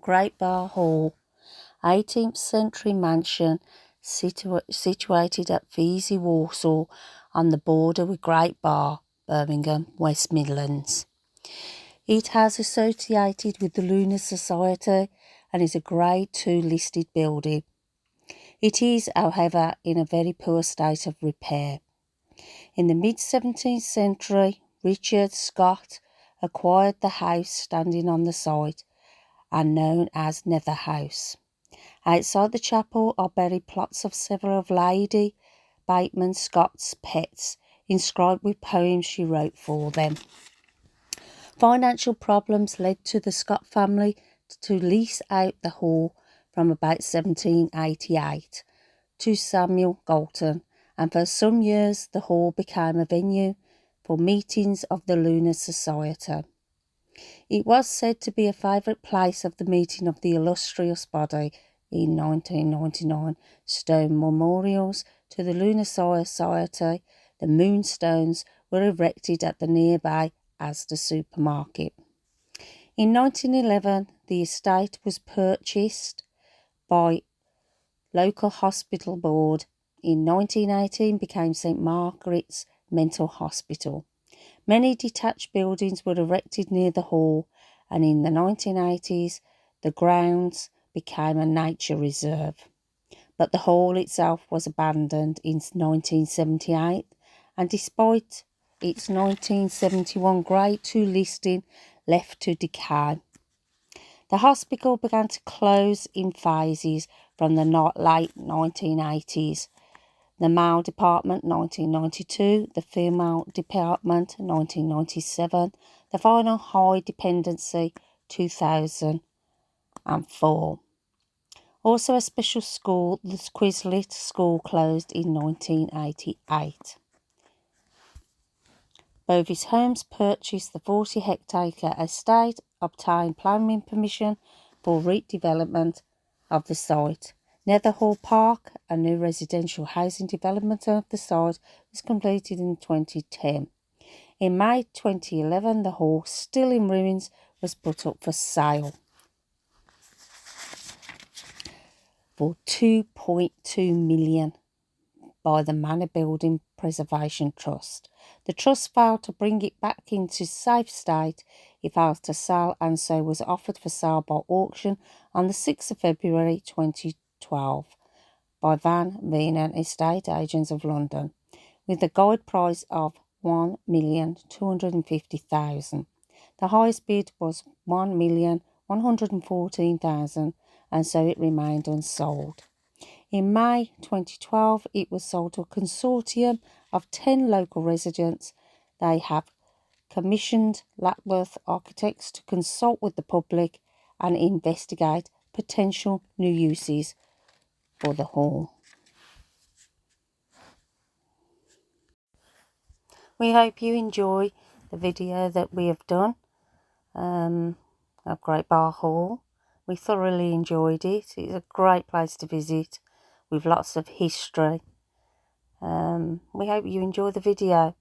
Great Barr Hall, 18th century mansion situated at Vesey, Walsall, on the border with Great Barr, Birmingham, West Midlands. It has associated with the Lunar Society and is a Grade 2 listed building. It is, however, in a very poor state of repair. In the mid-17th century, Richard Scott acquired the house standing on the site and known as Nether House. Outside the chapel are buried plots of several of Lady Bateman Scott's pets, inscribed with poems she wrote for them. Financial problems led to the Scott family to lease out the hall from about 1788 to Samuel Galton, and for some years the hall became a venue for meetings of the Lunar Society. It was said to be a favourite place of the meeting of the illustrious body. In 1999, stone memorials to the Lunar Society, the Moonstones, were erected at the nearby Asda supermarket. In 1911, the estate was purchased by local hospital board. In 1918, became St Margaret's Mental Hospital. Many detached buildings were erected near the hall, and in the 1980s, the grounds became a nature reserve. But the hall itself was abandoned in 1978, and despite its 1971 Grade 2 listing, left to decay. The hospital began to close in phases from the late 1980s. The male department 1992, the female department 1997, the final high dependency 2004. Also a special school, the Quizlet School, closed in 1988. Bovis Homes purchased the 40-hectare estate, obtained planning permission for redevelopment of the site. Netherhall Park, a new residential housing development of the site, was completed in 2010. In May 2011, the hall, still in ruins, was put up for sale for £2.2 million by the Manor Building Preservation Trust. The trust failed to bring it back into safe state. It failed to sell, and so was offered for sale by auction on the 6th of February 2012 by Van Venen Estate Agents of London, with a guide price of £1,250,000. The highest bid was £1,114,000, and so it remained unsold. In May 2012, it was sold to a consortium of 10 local residents. They have commissioned Lapworth architects to consult with the public and investigate potential new uses for the hall. We hope you enjoy the video that we have done of Great Barr Hall. We thoroughly enjoyed it. It's a great place to visit with lots of history. We hope you enjoy the video.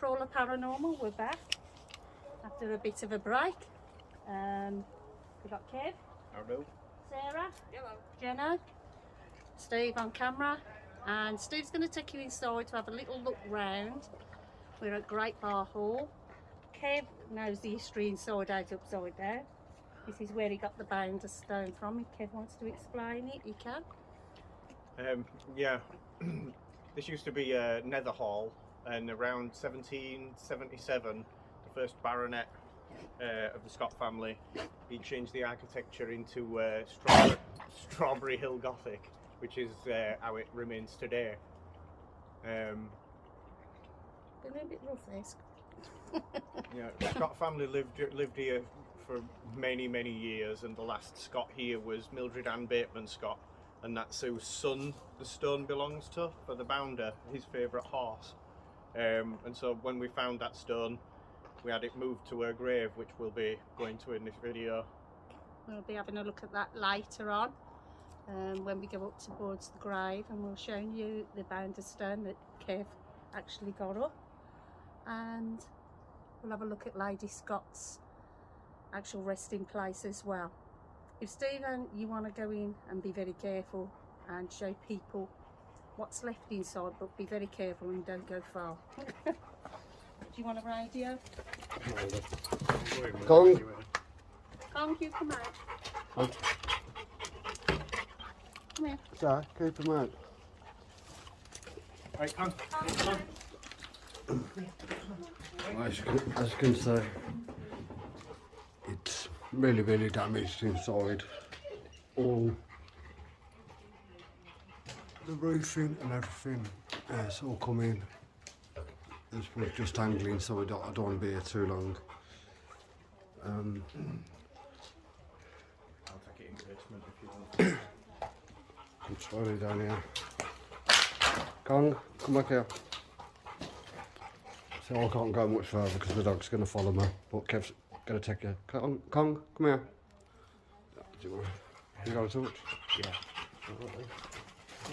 Crawler Paranormal, we're back after a bit of a break. We've got Kev. Hello. Sarah. Hello. Jenna. Steve on camera. And Steve's going to take you inside to have a little look round. We're at Great Barr Hall. Kev knows the history inside out, upside down. This is where he got the bounder stone from. If Kev wants to explain it, he can. Yeah, this used to be Nether Hall, and around 1777, the first baronet of the Scott family, he changed the architecture into Strawberry Hill Gothic, which is how it remains today. Been a bit rough, this. Yeah, the Scott family lived here for many years, and the last Scott here was Mildred Ann Bateman Scott, and that's whose son the stone belongs to for the bounder, his favourite horse. And so when we found that stone, we had it moved to her grave, which we'll be going to in this video. We'll be having a look at that later on, when we go up towards the grave, and we'll show you the bounder stone that Kev actually got up, and we'll have a look at Lady Scott's actual resting place as well. If Stephen, you want to go in and be very careful and show people what's left inside, but be very careful and don't go far. Do you want a radio? Kong. Kong, you come out. Come here. Sorry, keep him out. Right, Kong. As you can see, it's really damaged inside. All the roofing and everything has all come in. We're just angling, so I don't want to be here too long. I'll take it in the basement if you want. I'm slowly down here. Kong, come back here. So I can't go much further because the dog's going to follow me, but Kev's going to take you. Kong, come here. Do you want to go to touch? Yeah.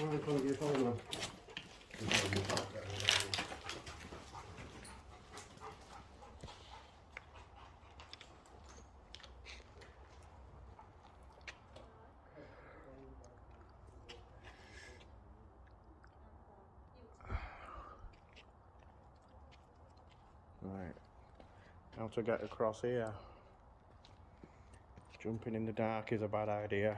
Alright, Kong, you follow me. Right, how to get across here? Jumping in the dark is a bad idea.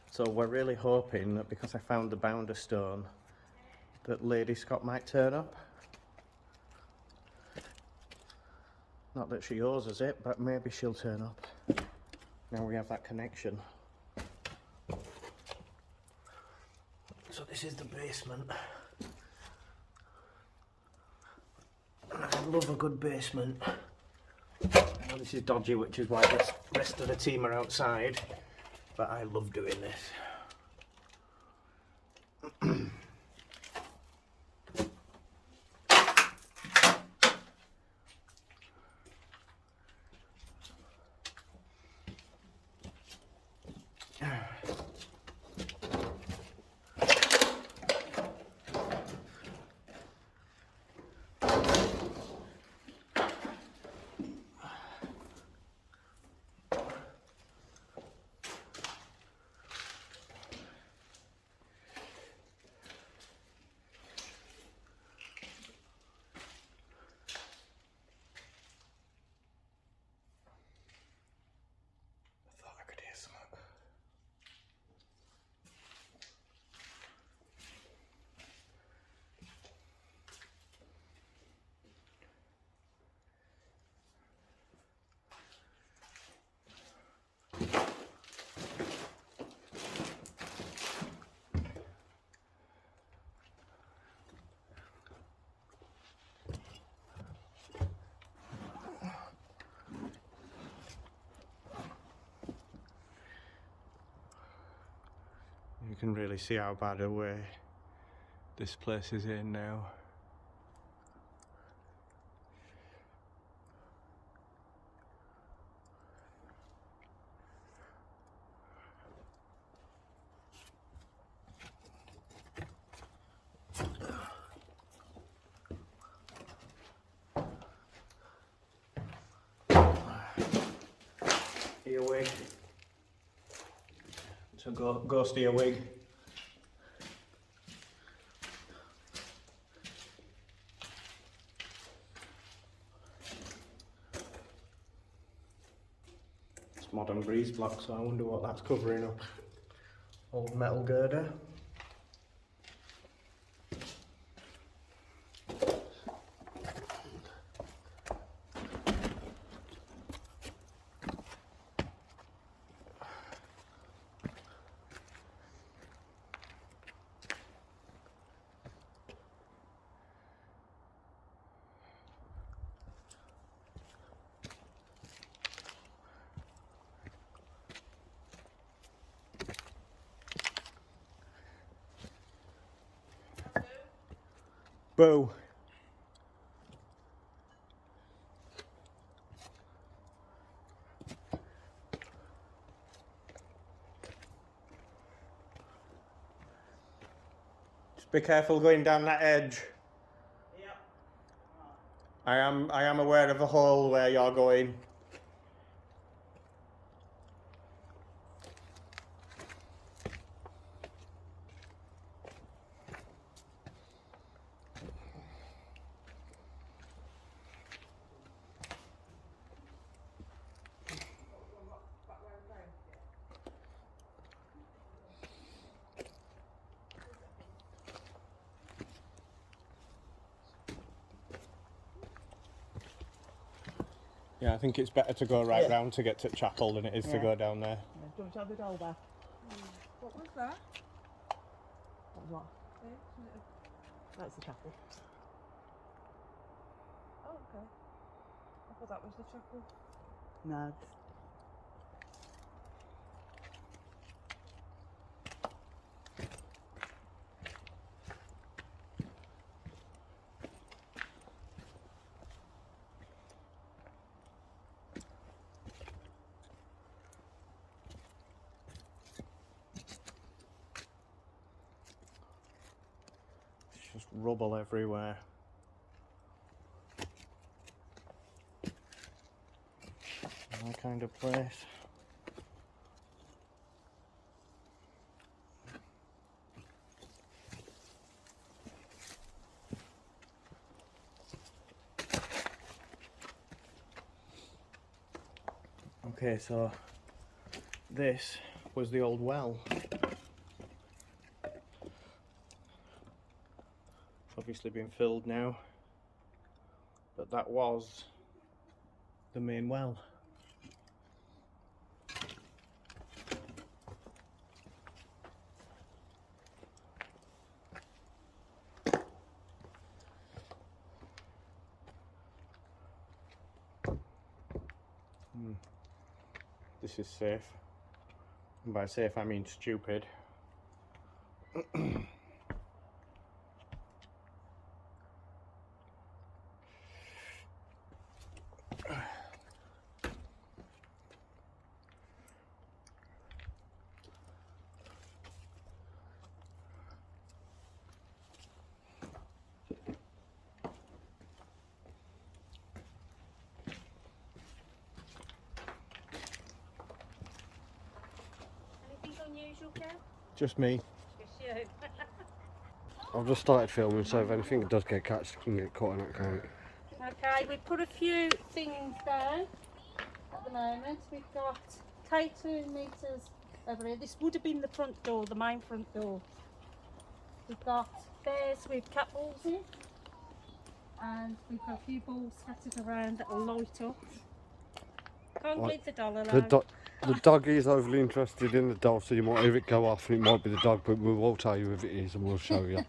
So we're really hoping that because I found the bounder stone, that Lady Scott might turn up. Not that she owes us it, but maybe she'll turn up. Now we have that connection. So this is the basement. I love a good basement. Well, this is dodgy, which is why the rest of the team are outside, but I love doing this. You can really see how bad a way this place is in now. Earwig. So ghost earwig. It's modern breeze block, so I wonder what that's covering up. Old metal girder. Boo. Just be careful going down that edge. Yep. I am aware of a hole where you're going. Yeah, I think it's better to go right round to get to chapel than it is to go down there. Yeah. Do you want to have the doll back? What was that? What was what? That's the chapel. Oh, okay. I thought that was the chapel. No. It's just rubble everywhere. My kind of place. Okay, so this was the old well. It's obviously been filled now, but that was the main well. This is safe. And by safe I mean stupid. Anything unusual, Kev? Just me. Just you. I've just started filming, so if anything does get catched, it can get caught in that count. Okay, we've put a few things down at the moment. We've got K2 meters over here. This would have been the front door, the main front door. We've got bears with cat balls in, and we've got a few balls scattered around that will light up. Can't leave the doll alone. The dog is overly interested in the doll, so you might have it go off and it might be the dog, but we will tell you if it is and we'll show you.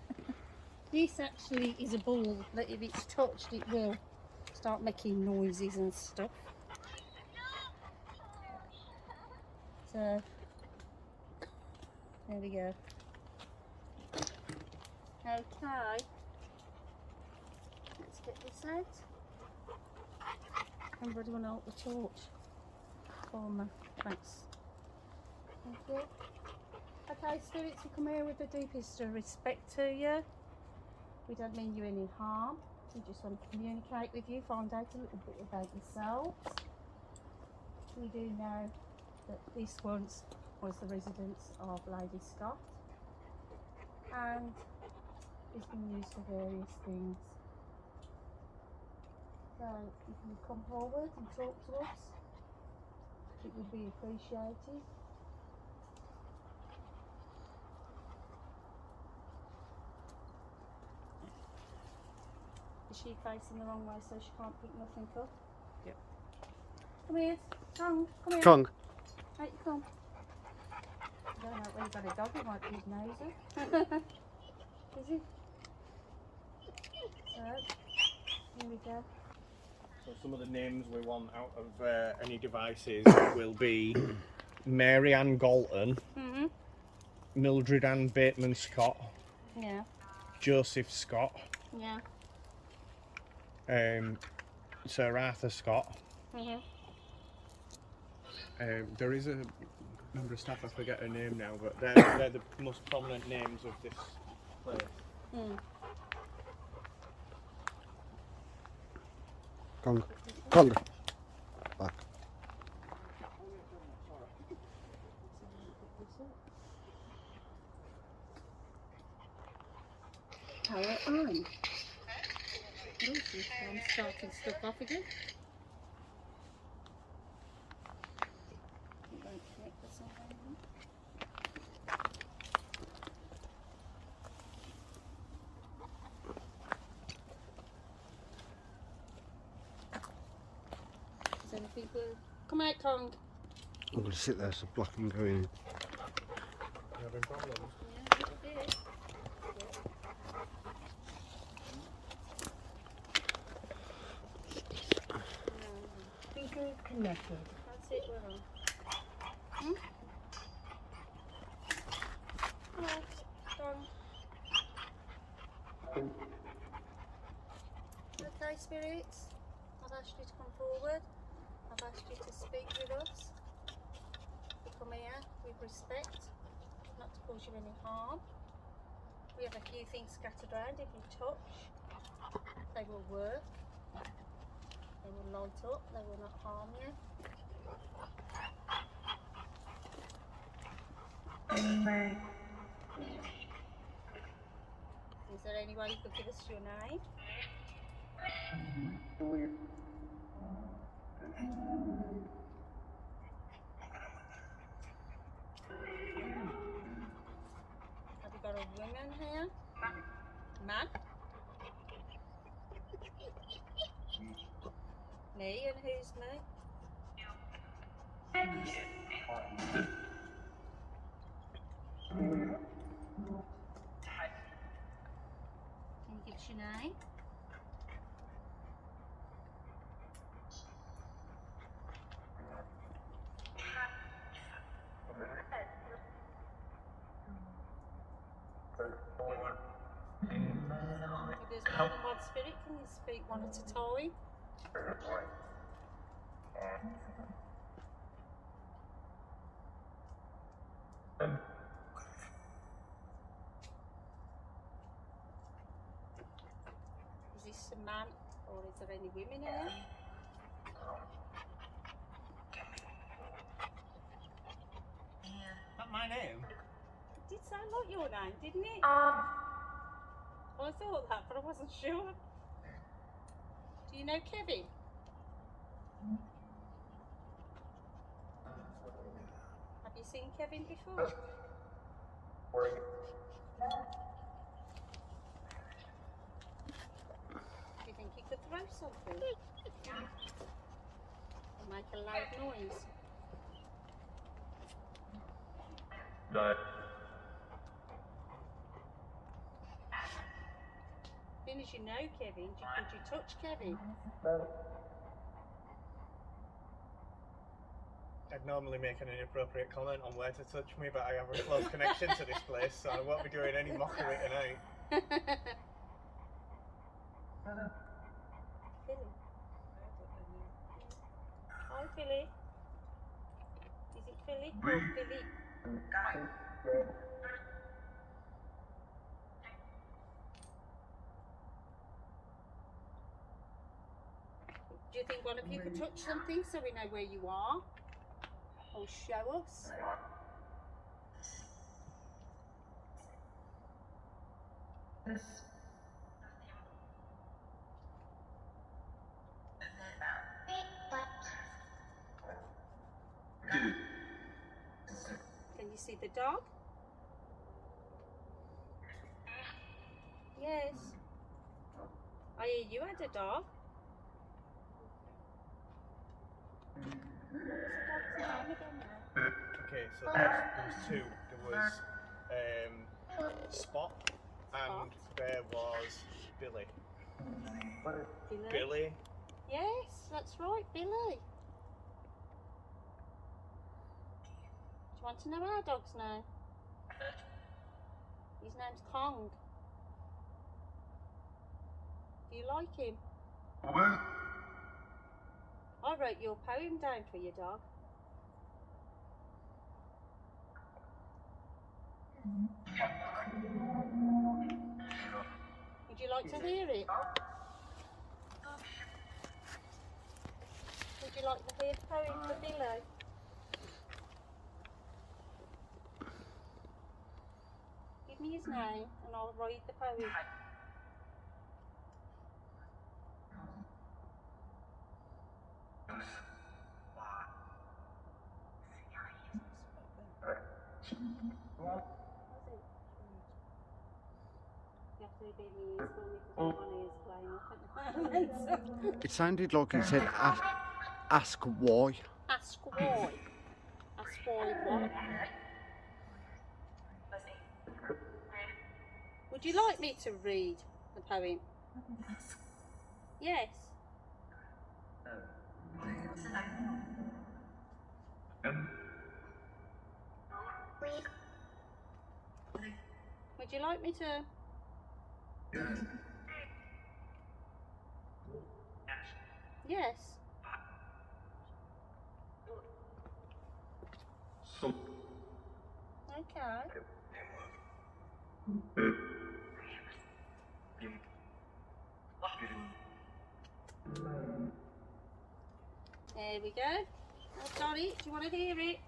This actually is a ball that if it's touched it will start making noises and stuff. So there we go. Okay. Let's get this out. Anybody want to hold the torch for me? Thanks. Thank you. Okay, spirits, we come here with the deepest of respect to you. We don't mean you any harm. We just want to communicate with you, find out a little bit about yourselves. We do know that this once was the residence of Lady Scott, and it's been used for various things. So if you come forward and talk to us, it would be appreciated. Is she facing the wrong way so she can't pick nothing up? Yep. Come here, Kong, come here. Kong. Right, come. I don't know where you've got a dog, it might be his nose. Is he? So, here we go. So some of the names we want out of any devices will be Mary Ann Galton, Mildred Ann Bateman Scott, Yeah, Joseph Scott, yeah. Sir Arthur Scott. There is a member of staff, I forget her name now, but they're the most prominent names of this place. Kong. Kong. Back. Power on. I'm starting stuff off again. You won't connect this on anything. Is anything good? Come out, Kong. I'm going to sit there so Block can go in. You having problems? Yeah, a bit. Speaker connected. That's it, we're on. Come on, Kong. Okay, spirits. I've asked you to come forward. I've asked you to speak with us. You come here with respect, not to cause you any harm. We have a few things scattered around. If you touch, they will work. They will light up. They will not harm you. Is there any way you could give us your name? Have you got a woman here? Man? Me, and who's me? Can you give us your name? If there's more than one spirit, can you speak one at a time? Is this a man, or is there any women here? Is that my name? It did sound like your name, didn't it? Well, I thought that, but I wasn't sure. Do you know Kevin? Have you seen Kevin before? Do you think he could throw something? Or make a loud noise? Being as you know Kevin, could you touch Kevin? I'd normally make an inappropriate comment on where to touch me, but I have a close connection to this place, so I won't be doing any mockery tonight. Philly. Hi, Philly. Is it Philip or Philip? Do you think one of you could touch something so we know where you are? Or show us? Can you see the dog? Yes. I hear you had a dog. What was the dog's name again now? Okay, so there was two. There was Spot and there was Billy. Billy? Billy. Yes, that's right, Billy. Do you want to know our dog's name? His name's Kong. Do you like him? I wrote your poem down for your dog. Would you like to hear it? Would you like to hear the poem for Billy? Give me his name and I'll read the poem. You have to be in the ears for me because my ears playing up at the moment. It sounded like he said, ask why. Ask why. Ask why what? Would you like me to read the poem? Yes. Would you like me to? Yes. Okay. There we go. I've got it. Do you want to hear it?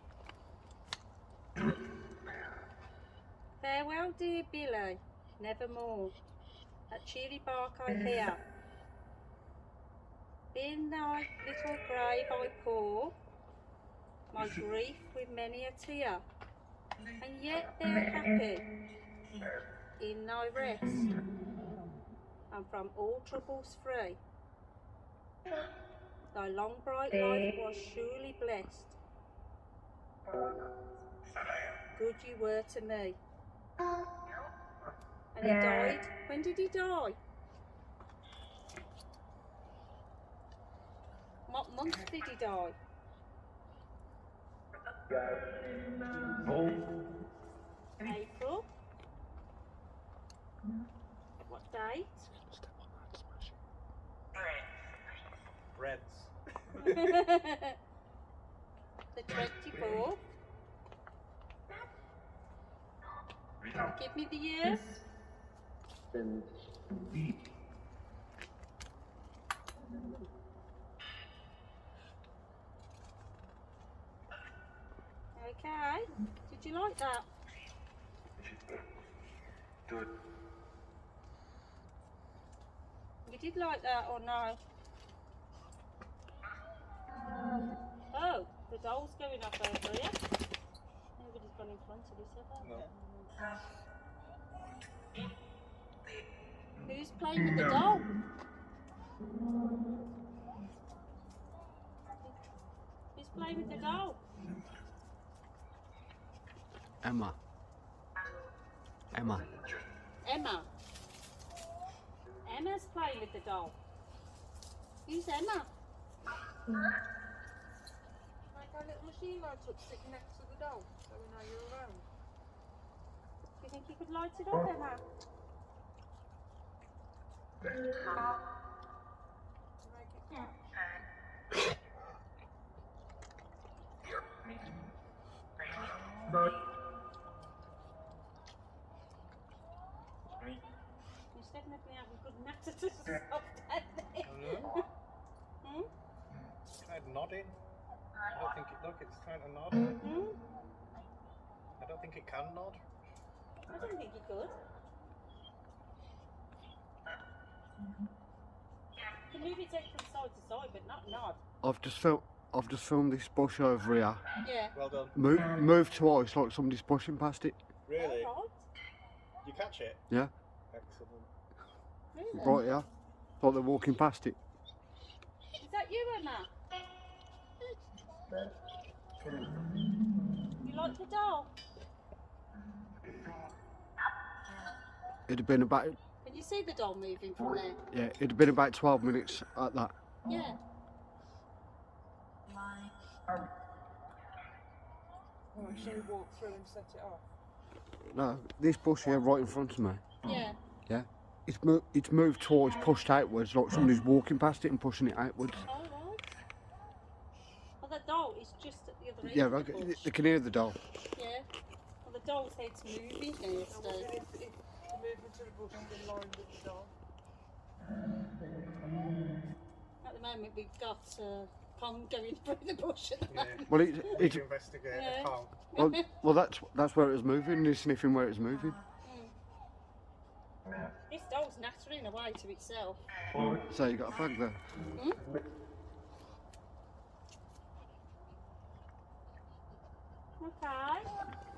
Farewell, dear Billy, nevermore. At cheery bark I hear. In thy little grave I pour my grief with many a tear, and yet they're happy in thy rest, and from all troubles free. Thy long bright life was surely blessed. Good you were to me. And he died. When did he die? What month did he die? April. What date? Reds. The 24th. Give me the year. Okay. Did you like that? You did like that or no? Oh, the doll's going up over here. Nobody's gone in front of us, have they? No. Who's playing with the doll? Who's playing with the doll? Emma. Emma. Emma. Emma's playing with the doll. Who's Emma? Like our little machine lights up sitting next to the doll, so we know you're around. Do you think you could light it up, Emma? He's definitely having good natter to stop down there. Hmm? Kind of nodding. I don't think it. Look, it's trying to nod. Hmm? I don't think it can nod. I don't think he could. You can move its head from side to side, but not nod. I've just filmed this bush over here. Yeah. Well done. Move twice like somebody's pushing past it. Really? All You catch it? Yeah. Excellent. right. Really? Right, yeah. Like they're walking past it. Is that you, Emma? You like the doll? It'd have been about Can you see the doll moving from there? yeah. It'd have been about 12 minutes at that. Yeah. Oh, should we walk through and set it off? No, this bush here right in front of me. Yeah. Yeah. It's moved twice, pushed outwards, like somebody's walking past it and pushing it outwards. All right. Well, the doll is just at the other end Yeah, of right, the bush. they can hear the doll. Yeah. Well, the doll's head's moving now, I so. wonder if the movement of the bush is in line with the doll. At the moment, we've got Pong going through the bush at the Yeah. moment. Well, Need it's to investigate Yeah. a Kong. well, that's where it was moving. And he's sniffing where it's moving. This doll's nattering away to itself. So you got a flag there. Hmm? Okay.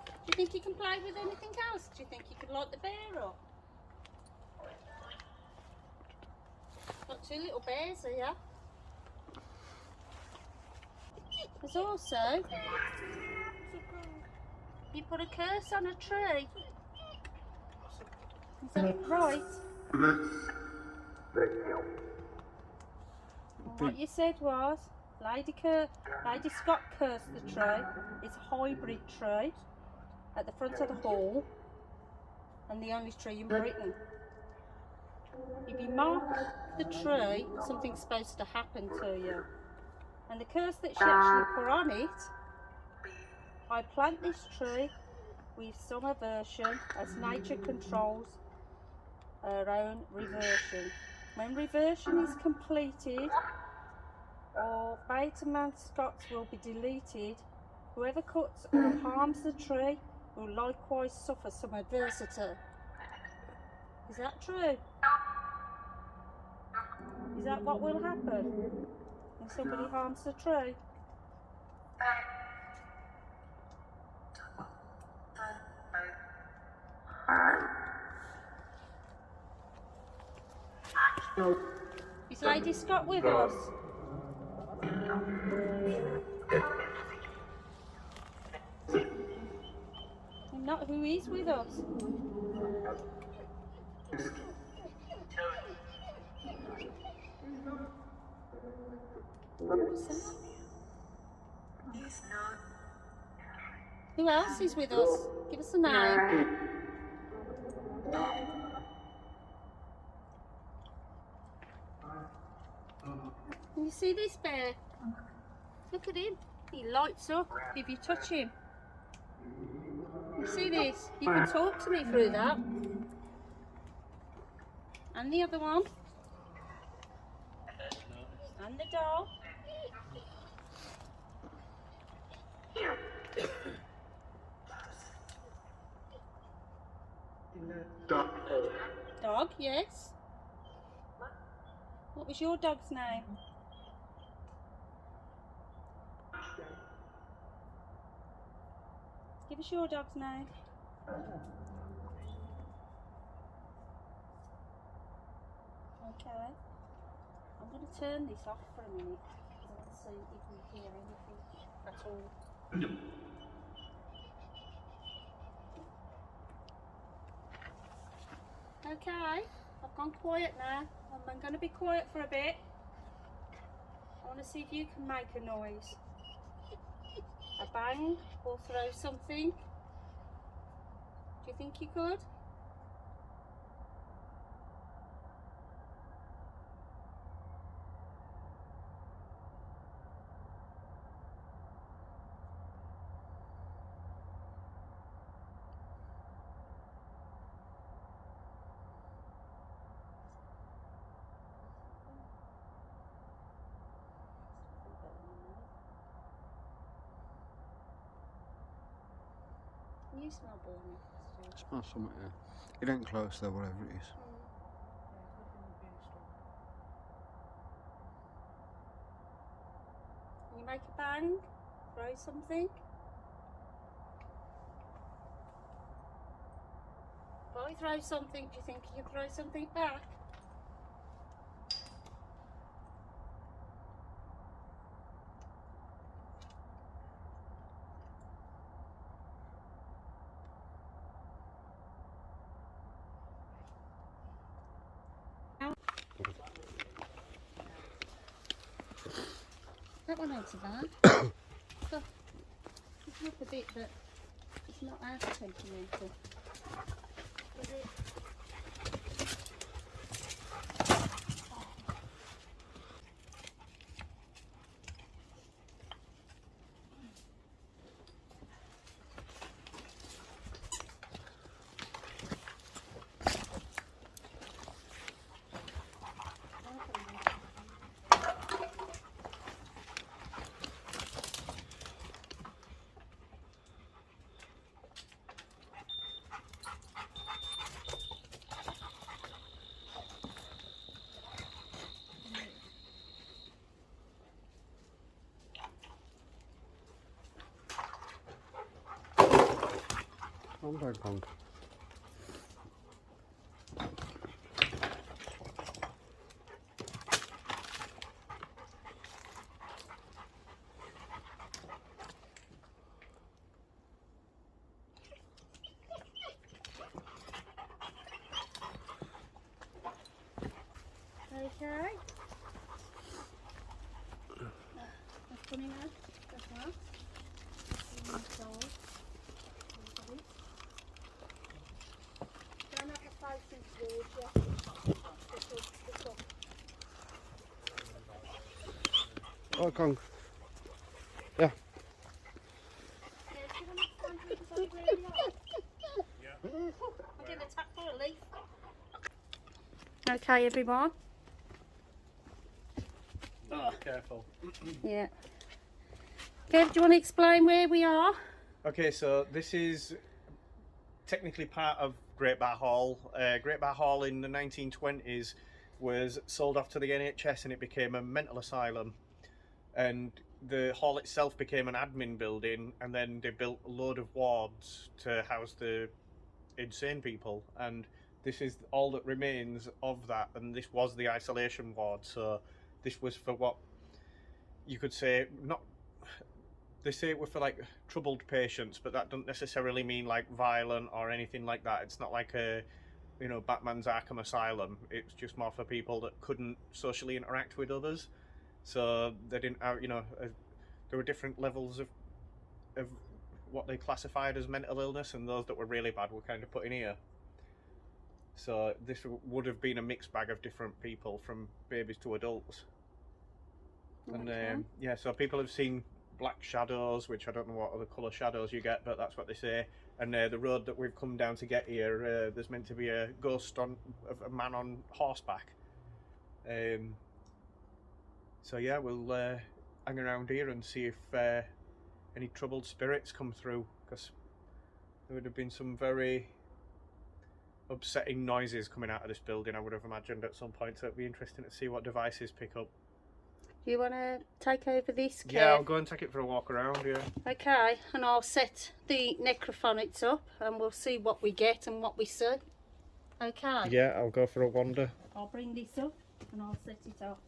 Do you think you can play with anything else? Do you think you could light the bear up? Got two little bears here. There's also, you put a curse on a tree. Is that right? What you said was, Lady Scott cursed the tree. It's a hybrid tree at the front of the hall and the only tree in Britain. If you mark the tree, something's supposed to happen to you. And the curse that she actually put on it, I plant this tree with some aversion as nature controls her own reversion. When reversion is completed, all Bateman Scots will be deleted. Whoever cuts or harms the tree will likewise suffer some adversity. Is that true? Is that what will happen when somebody harms the tree? Is Lady Scott with us? And not who is with us? Who else is with us? Give us a name. Can you see this bear? Look at him. He lights up if you touch him. You see this? You can talk to me through that. And the other one. And the doll. Dog, yes. What was your dog's name? Give us your dog's name. Okay. I'm going to turn this off for a minute. Let's see if we hear anything at all. Okay, I've gone quiet now. I'm going to be quiet for a bit. I want to see if you can make a noise. A bang or throw something. Do you think you could? You smell burning. Smells something, yeah. It ain't close though, whatever it is. Can you make a bang? Throw something? If I throw something, do you think you can throw something back? That one ain't so bad. Look, it's not a bit, but it's not as temperamental. Is it? I'm very cold. Okay. That's coming out as well. Don't have the faces towards you. Oh, Kong. Yeah. I'm getting attacked for a leaf. Okay, everyone. Yeah, be careful. Yeah. Kev, do you want to explain where we are? Okay, so this is technically part of Great Barr Hall. Great Barr Hall in the 1920s was sold off to the NHS and it became a mental asylum. And the hall itself became an admin building, and then they built a load of wards to house the insane people. And this is all that remains of that. And this was the isolation ward. So this was for what you could say, not. They say it were for like troubled patients, but that doesn't necessarily mean like violent or anything like that. It's not like a, you know, Batman's Arkham Asylum. It's just more for people that couldn't socially interact with others. So they didn't, you know, there were different levels of what they classified as mental illness, and those that were really bad were kind of put in here. So this would have been a mixed bag of different people, from babies to adults. And yeah, so people have seen black shadows, which I don't know what other colour shadows you get, but that's what they say. And the road that we've come down to get here, there's meant to be a ghost of a man on horseback. So yeah, we'll hang around here and see if any troubled spirits come through, because there would have been some very upsetting noises coming out of this building, I would have imagined, at some point. So it'd be interesting to see what devices pick up. Do you want to take over this, Kev? Yeah, I'll go and take it for a walk around, yeah. Okay, and I'll set the necrophonics up and we'll see what we get and what we see. Okay. Yeah, I'll go for a wander. I'll bring this up and I'll set it up.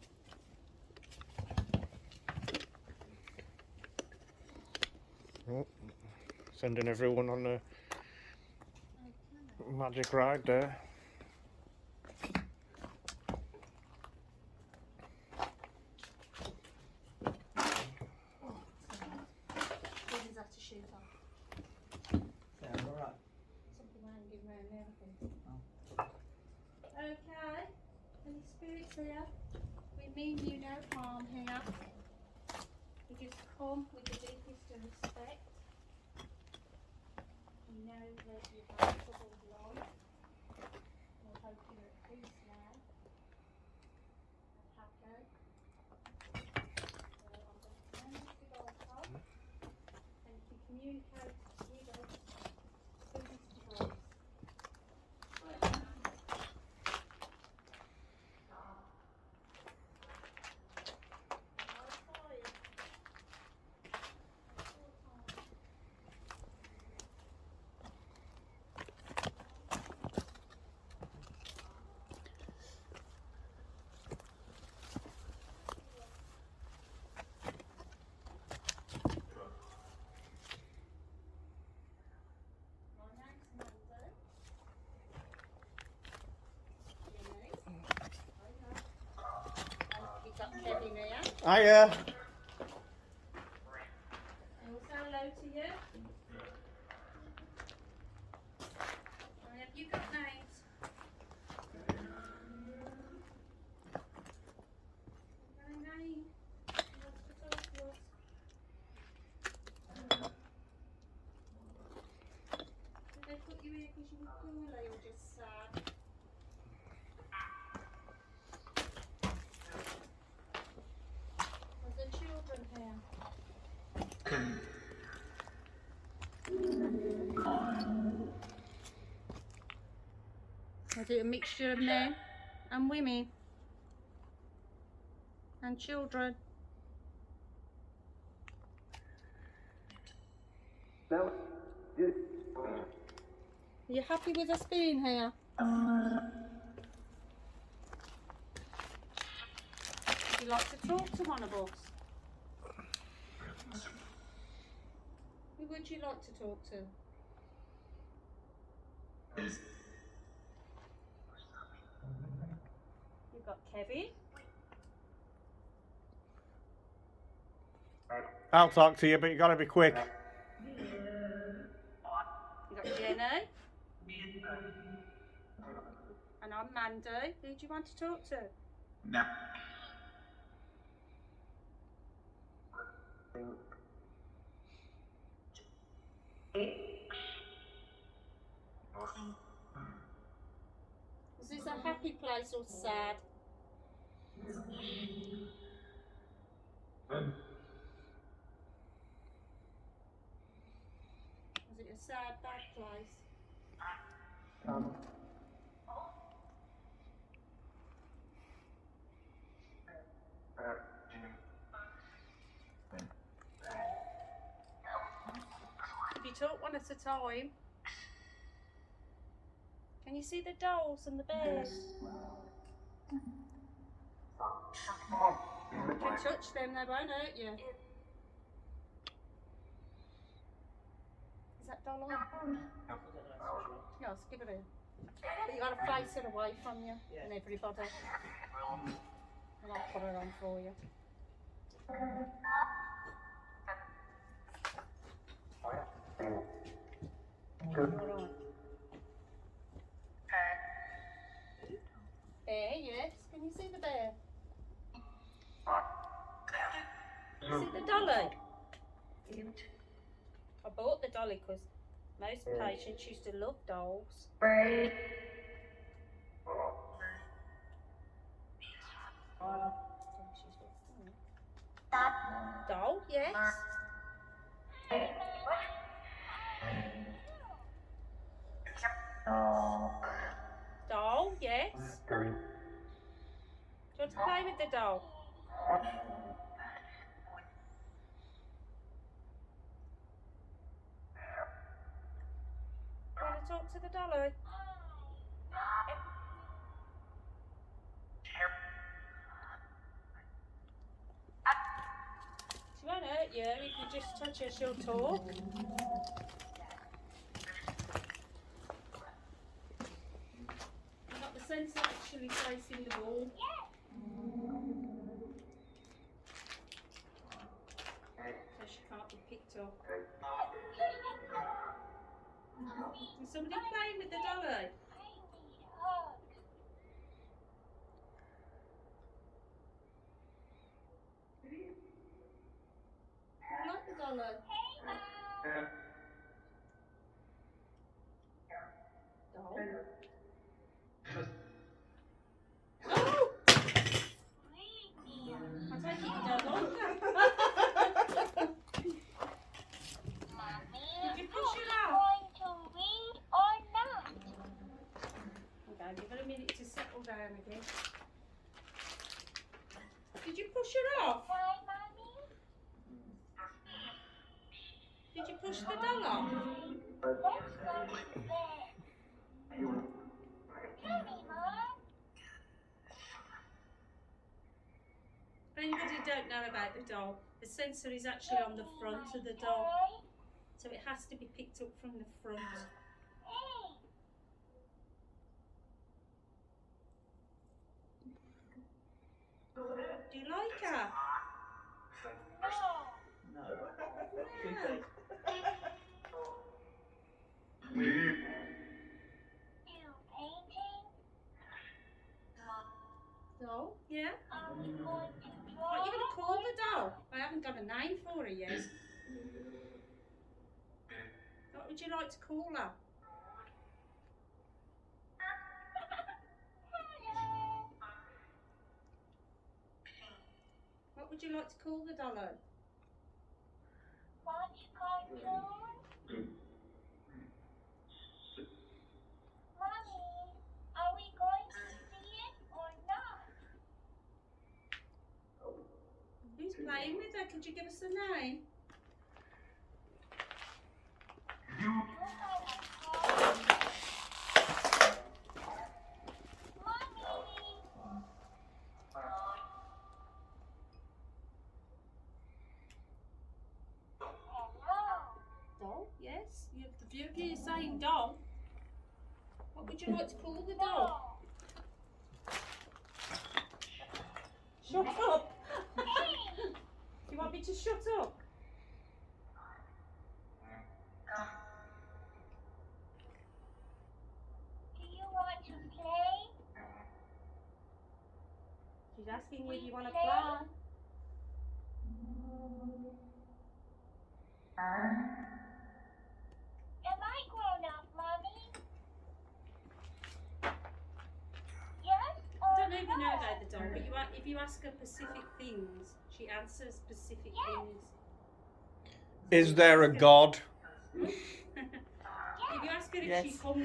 Oh, sending everyone on a magic ride there. Things have to shoot off. Sounds alright. Something hanging round there, I think. Okay, any spirits here? We mean you no harm here. We just come with the deepest of respect. We know that you've had a troubled life. We hope you're at peace now. And happy. So I'm going to turn this device off. And if you communicate with us, Hiya. We'll say hello to you. Have you got names? Got a name? Who wants to talk to us? Did they put you here because you were poorly or just sad? Was there children here? Was it a mixture of men and women and children? Are you happy with us being here? Would you like to talk to one of us? Who would you like to talk to? You've got Kevin. I'll talk to you, but you gotta be quick. You've got Jenny. And I'm Mandy. Who do you want to talk to? No. Is this a happy place or sad? Is it a sad, bad place? If you talk one at a time. Can you see the dolls and the bears? You can touch them, they won't hurt you. Is that doll on? Yes, give it in. But you got to face it away from you and everybody. And I'll put it on for you. Alright. Bear, yes. Can you see the bear? You see the dolly? I bought the dolly because most patients used to love dolls. Doll, yes. Doll, yes. Do you want to play with the doll? Do you want to talk to the dolly? She won't hurt you. If you just touch her, she'll talk. You've got the sensor actually facing the wall. So she can't be picked up. Is somebody playing with the dolly? I like the dolly. Doll. Oh! I take it you don't like her. Did you push it out? Okay, give her a minute to settle down again. Did you push her off? Did you push the doll off? For anybody who don't know about the doll, the sensor is actually on the front of the doll. So it has to be picked up from the front. Do you like her? doll, yeah? What are you going to call the doll? I haven't got a name for her yet. What would you like to call her? What would you like to call the dollo? Watch cartoon? Mommy, are we going to see it or not? Who's playing with her? Could you give us a name? You have a car? Mommy! Hello? Doll, yes. You're saying doll. What would you like to call the doll? Shut up! Hey! Do you want me to shut up? Do you want to play? She's asking you if you want to Play? play. Am I grown up, Mommy? Yes or I don't even know no? about the doll, but if you ask her specific things, she answers specific things. Is there a God? If you ask her if she's hungry,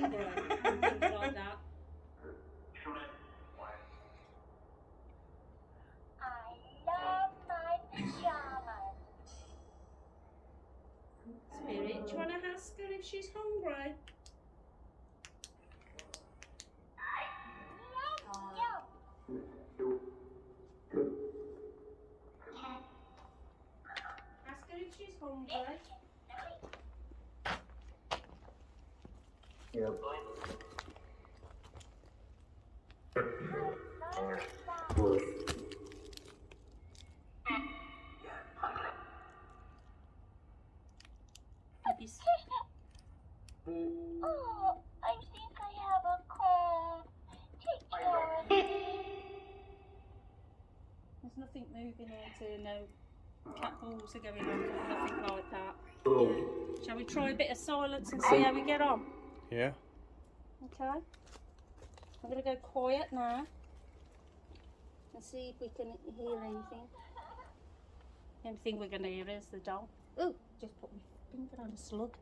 and things like that. I love my pajamas. Spirit, do you want to ask her if she's hungry? Let's go. Ask her if she's hungry. If you s- Oh, I think I have a cold. Take care of me. There's nothing moving here to no cat balls are going on, nothing like that. Shall we try a bit of silence and see how we get on? Yeah. Okay. I'm going to go quiet now and see if we can hear anything. The only thing we're going to hear is the doll. Ooh, just put my finger on a slug.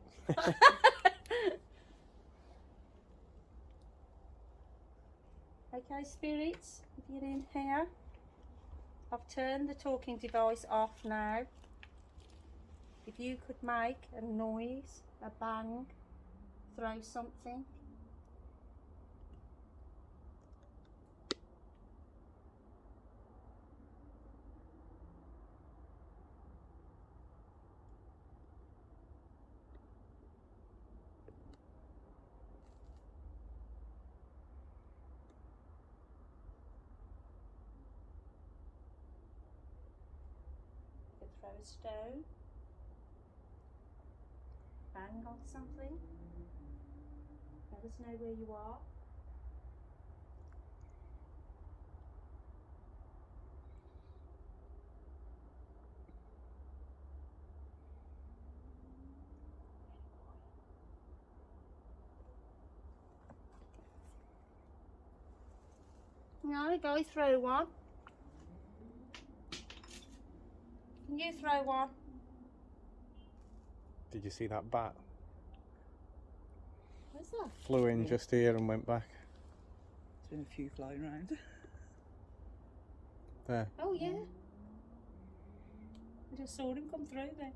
Okay, spirits, if you're in here, I've turned the talking device off now. If you could make a noise, a bang, throw something. You could throw a stone, bang on something. Let us know where you are. No, go throw one. Can you throw one? Did you see that bat? Where's that? Flew in just here and went back. There's been a few flying around. There. Oh yeah. I just saw him come through there.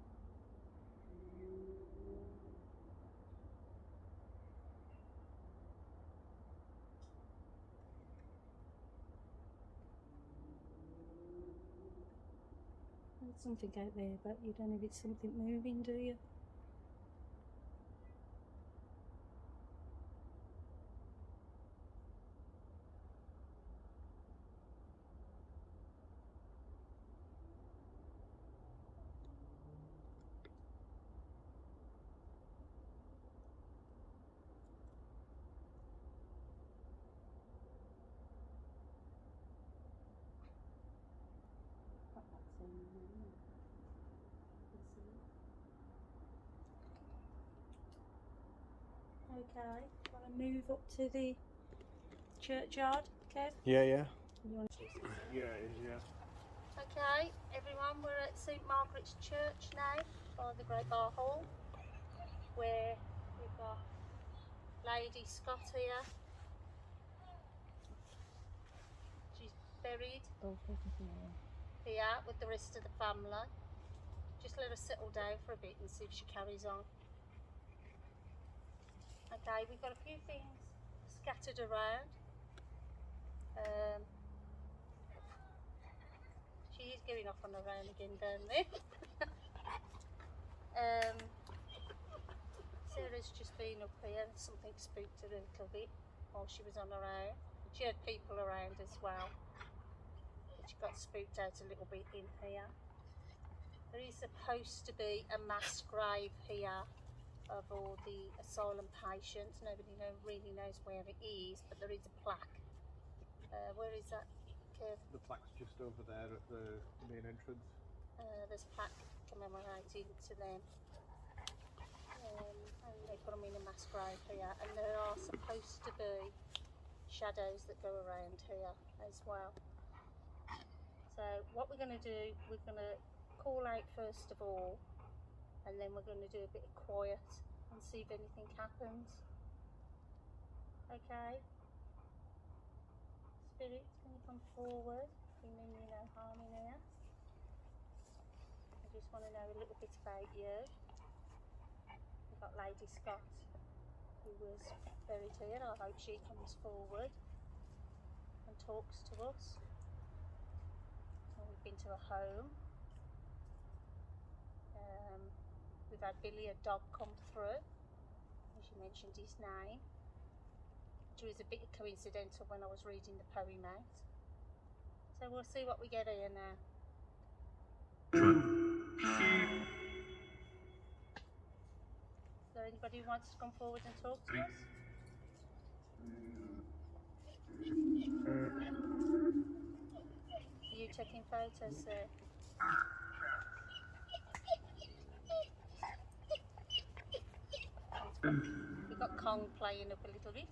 There's something out there, but you don't know if it's something moving, do you? Okay, want to move up to the churchyard, Kev? Yeah, yeah. You want Yeah, it is, yeah. Okay, everyone, we're at St Margaret's Church now, by the Great Barr Hall, where we've got Lady Scott here. She's buried here with the rest of the family. Just let her settle down for a bit and see if she carries on. Okay, we've got a few things scattered around. She is going off on her own again down there. Sarah's just been up here and something spooked her a little bit while she was on her own. She had people around as well, but she got spooked out a little bit in here. There is supposed to be a mass grave here of all the asylum patients. Nobody really knows where it is, but there is a plaque. Where is that, Kev? The plaque's just over there at the main entrance. There's a plaque commemorating to them. And they put them in a mass grave here, and there are supposed to be shadows that go around here as well. So what we're going to do, we're going to call out first of all, and then we're going to do a bit of quiet and see if anything happens. Okay? Spirits, can you come forward? You mean you no harm in here? I just want to know a little bit about you. We've got Lady Scott, who was buried here. I hope she comes forward and talks to us. And we've been to a home. We've had Billy, a dog, come through. She mentioned his name, which was a bit coincidental when I was reading the poem out. So we'll see what we get here now. Is there anybody who wants to come forward and talk to us? Are you taking photos, sir? We've got Kong playing up a little bit.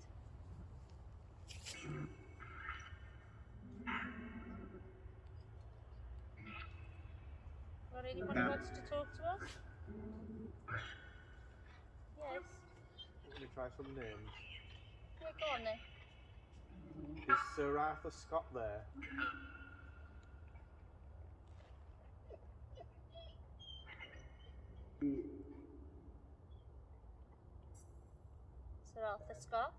Or anybody wants to talk to us? Yes. Let me try some names. Yeah, go on then. Is Sir Arthur Scott there? Sir Arthur Scott?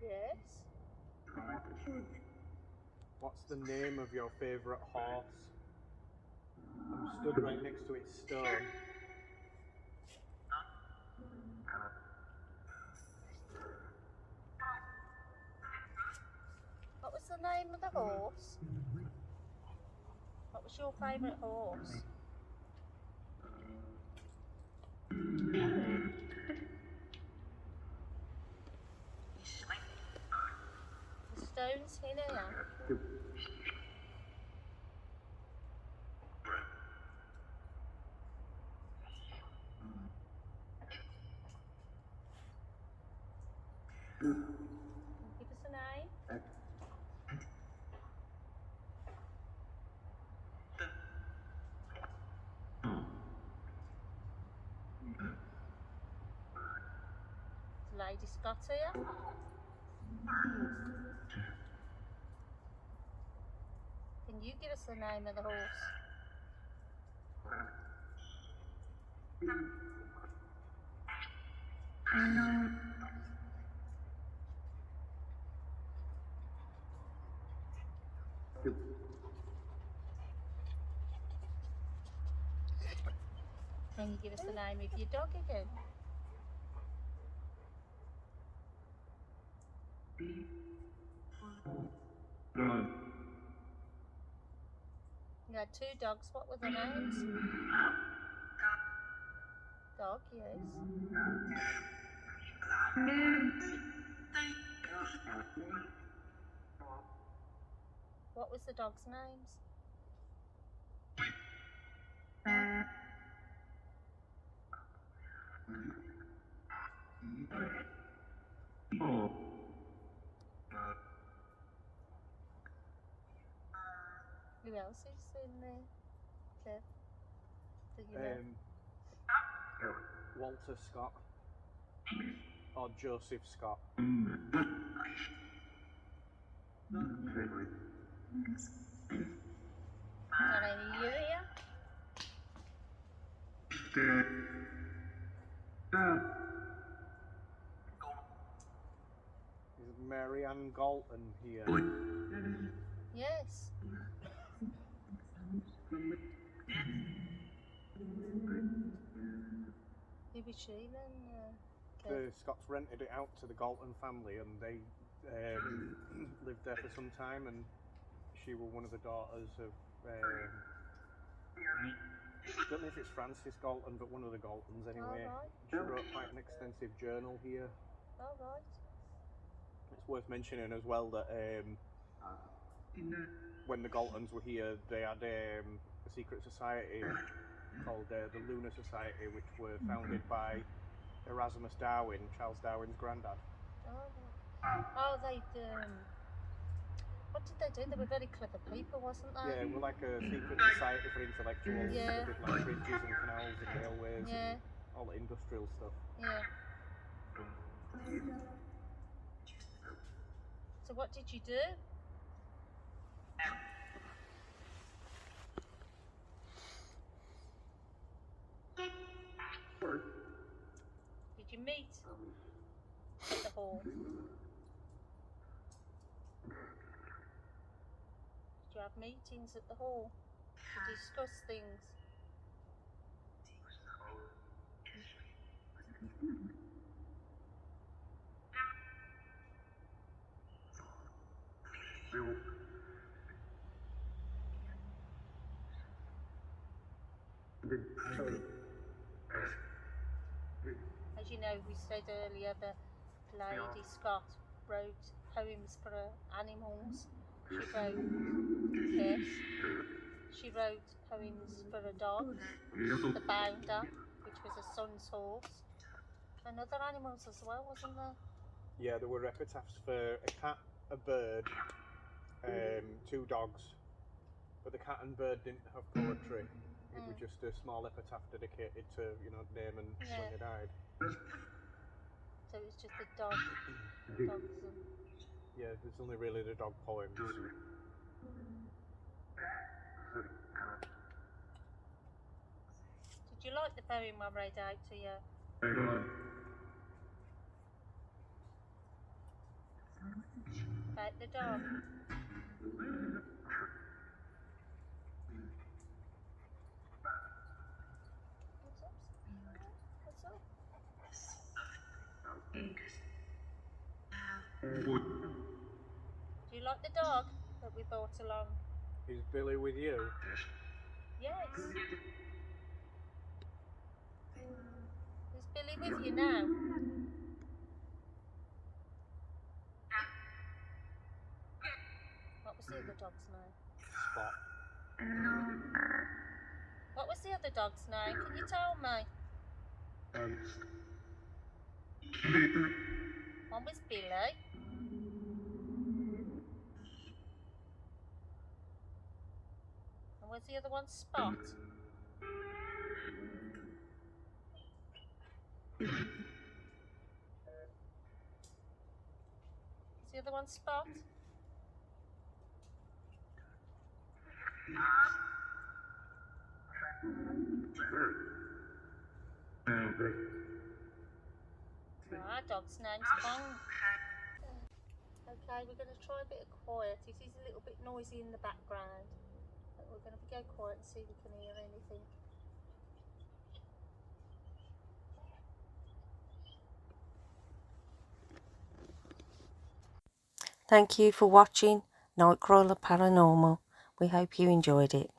Yes. What's the name of your favourite horse? I'm stood right next to its stone. What was the name of the horse? What was your favourite horse? The stone's in here. Give us a name. Is Lady Scott here? Can you give us the name of the horse? Can you give us the name of your dog again? You had two dogs, what were the names? Dog, yes. What was the dogs' names? Who else is in there, Kev? That you know? Walter Scott or Joseph Scott. Are any of you here? Is Mary Ann Galton here? Yes. Who was she then, Kev? The Scots rented it out to the Galton family, and they lived there for some time. And she was one of the daughters of. I don't know if it's Francis Galton, but one of the Galtons anyway. Oh, right. She wrote quite an extensive journal here. Oh, right. It's worth mentioning as well that when the Galtons were here, they had a secret society called the Lunar Society, which were founded by Erasmus Darwin, Charles Darwin's granddad. Oh, right. Oh, what did they do? They were very clever people, wasn't they? Yeah, we're like a secret society for intellectuals. Yeah. They did like bridges and canals and railways Yeah. and all the industrial stuff. Yeah. So what did you do? Did you meet at the hall? Did you have meetings at the hall to discuss things? As you know, we said earlier that Lady Scott wrote poems for animals. She wrote, yes, she wrote poems for a dog, the Bounder, which was a son's horse, and other animals as well, wasn't there? Yeah, there were epitaphs for a cat, a bird, 2 dogs, but the cat and bird didn't have poetry. It was just a small epitaph dedicated to, name and when they died. So it was just the dogs and... Yeah, there's only really the dog poems. Did you like the poem I read out to you? About the dog? What's up? What's up? Do you like the dog that we brought along? Is Billy with you? Yes. Is Billy with you now? What was the other dog's name? Spot. What was the other dog's name? Can you tell me? One was Billy. And was the other one Spot? Is the other one Spot? Well, our dog's name's Kong. Okay, we're going to try a bit of quiet. It is a little bit noisy in the background. But we're going to go quiet and see if we can hear anything. Thank you for watching Nightcrawler Paranormal. We hope you enjoyed it.